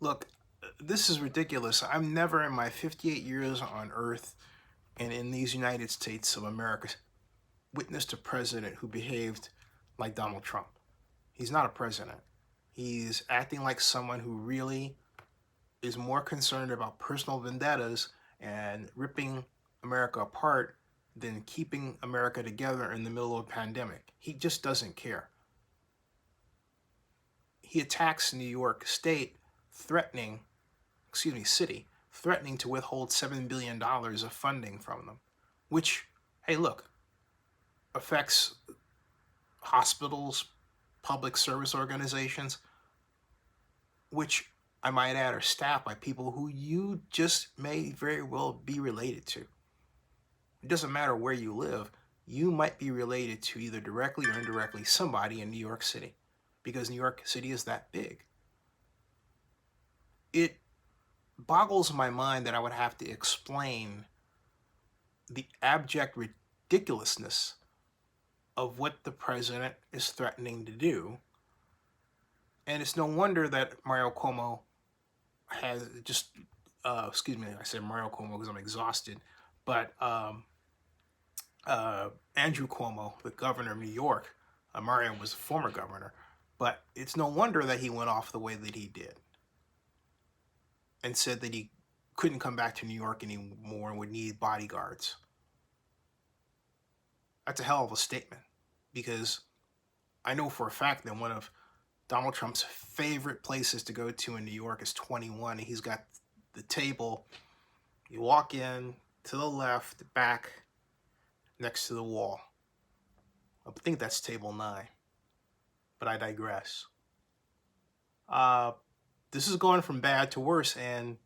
Look, this is ridiculous. I've never in my 58 years on Earth and in these United States of America witnessed a president who behaved like Donald Trump. He's not a president. He's acting like someone who really is more concerned about personal vendettas and ripping America apart than keeping America together in the middle of a pandemic. He just doesn't care. He attacks New York State, city, threatening to withhold $7 billion of funding from them, which, hey, look, affects hospitals, public service organizations, which I might add are staffed by people who you just may very well be related to. It doesn't matter where you live, you might be related to either directly or indirectly somebody in New York City, because New York City is that big. It boggles my mind that I would have to explain the abject ridiculousness of what the president is threatening to do. And it's no wonder that Mario Cuomo has just, excuse me, I said Mario Cuomo because I'm exhausted, but Andrew Cuomo, the governor of New York, Mario was the former governor, but it's no wonder that he went off the way that he did and said that he couldn't come back to New York anymore and would need bodyguards. That's a hell of a statement, because I know for a fact that one of Donald Trump's favorite places to go to in New York is 21. He's got the table. You walk in to the left, back, next to the wall. I think that's table 9, but I digress. This is going from bad to worse, and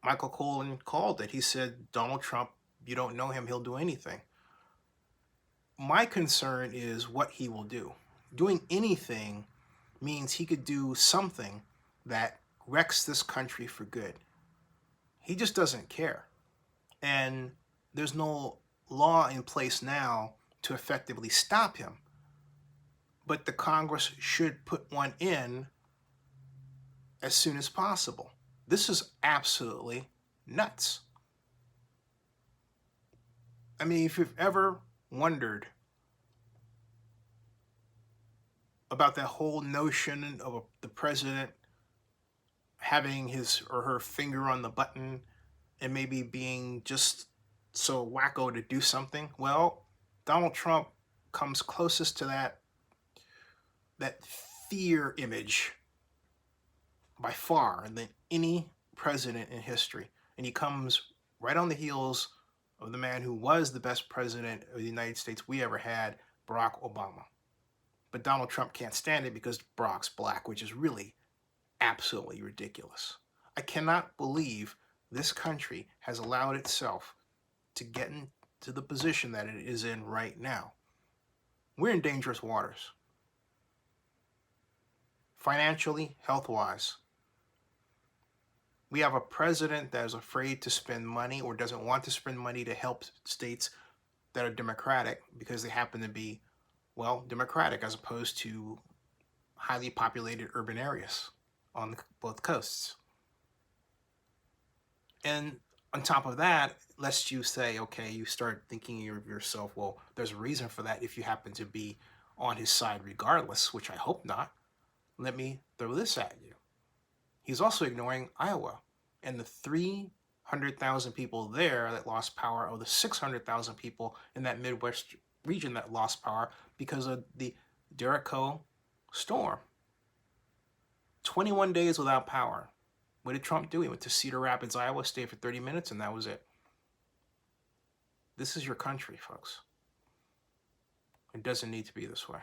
Michael Cohen called it. He said, Donald Trump, you don't know him, he'll do anything. My concern is what he will do. Doing anything means he could do something that wrecks this country for good. He just doesn't care. And there's no law in place now to effectively stop him. But the Congress should put one in as soon as possible. This is absolutely nuts. I mean, if you've ever wondered about that whole notion of the president having his or her finger on the button and maybe being just so wacko to do something, well, Donald Trump comes closest to that fear image by far than any president in history. And he comes right on the heels of the man who was the best president of the United States we ever had, Barack Obama. But Donald Trump can't stand it because Barack's black, which is really absolutely ridiculous. I cannot believe this country has allowed itself to get into the position that it is in right now. We're in dangerous waters. Financially, health-wise. We have a president that is afraid to spend money or doesn't want to spend money to help states that are Democratic because they happen to be, well, Democratic as opposed to highly populated urban areas on both coasts. And on top of that, lest you say, okay, you start thinking of yourself, well, there's a reason for that if you happen to be on his side regardless, which I hope not. Let me throw this at you. He's also ignoring Iowa and the 300,000 people there that lost power, or the 600,000 people in that Midwest region that lost power because of the Jericho storm. 21 days without power. What did Trump do? He went to Cedar Rapids, Iowa, stayed for 30 minutes, and that was it. This is your country, folks. It doesn't need to be this way.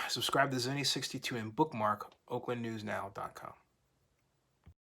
Subscribe to Zenny62 and bookmark oaklandnewsnow.com.